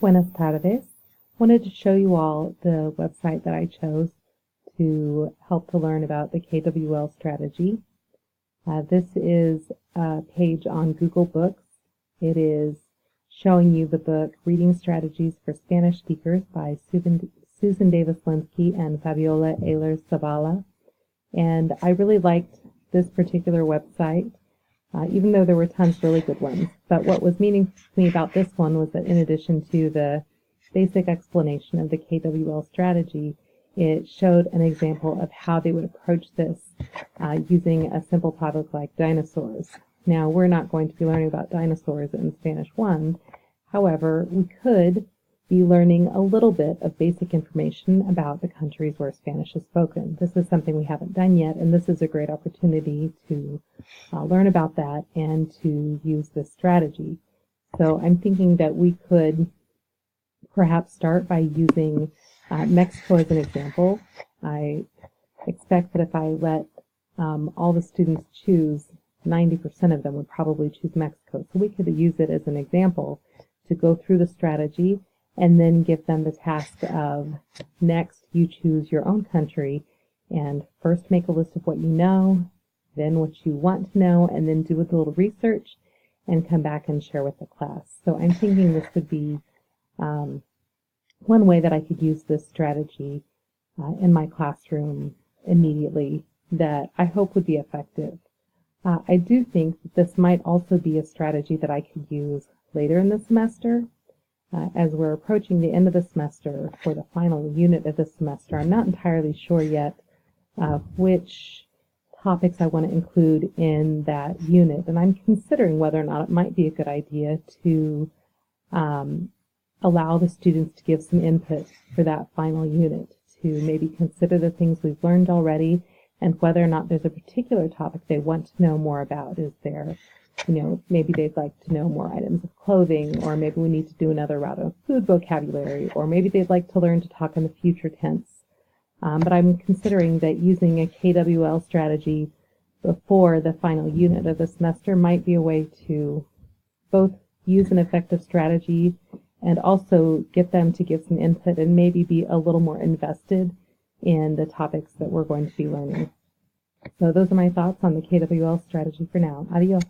Buenas tardes. Wanted to show you all the website that I chose to help to learn about the KWL strategy. This is a page on Google Books. It is showing you the book Reading Strategies for Spanish Speakers by Susan Davis-Linsky and Fabiola Ehlers-Zavala. And I really liked this particular website, even though there were tons of really good ones. But what was meaningful to me about this one was that in addition to the basic explanation of the KWL strategy, it showed an example of how they would approach this using a simple topic like dinosaurs. Now, we're not going to be learning about dinosaurs in Spanish 1. However, we could be learning a little bit of basic information about the countries where Spanish is spoken. This is something we haven't done yet, and this is a great opportunity to learn about that and to use this strategy. So I'm thinking that we could perhaps start by using Mexico as an example. I expect that if I let all the students choose, 90% of them would probably choose Mexico. So we could use it as an example to go through the strategy and then give them the task of, next, you choose your own country, and first make a list of what you know, then what you want to know, and then do a little research and come back and share with the class. So I'm thinking this would be one way that I could use this strategy in my classroom immediately that I hope would be effective. I do think that this might also be a strategy that I could use later in the semester. As we're approaching the end of the semester for the final unit of the semester, I'm not entirely sure yet which topics I want to include in that unit, and I'm considering whether or not it might be a good idea to allow the students to give some input for that final unit, to maybe consider the things we've learned already and whether or not there's a particular topic they want to know more about. Is there, maybe they'd like to know more items of clothing, or maybe we need to do another route of food vocabulary, or maybe they'd like to learn to talk in the future tense. But I'm considering that using a KWL strategy before the final unit of the semester might be a way to both use an effective strategy and also get them to give some input and maybe be a little more invested in the topics that we're going to be learning. So those are my thoughts on the KWL strategy for now. Adios.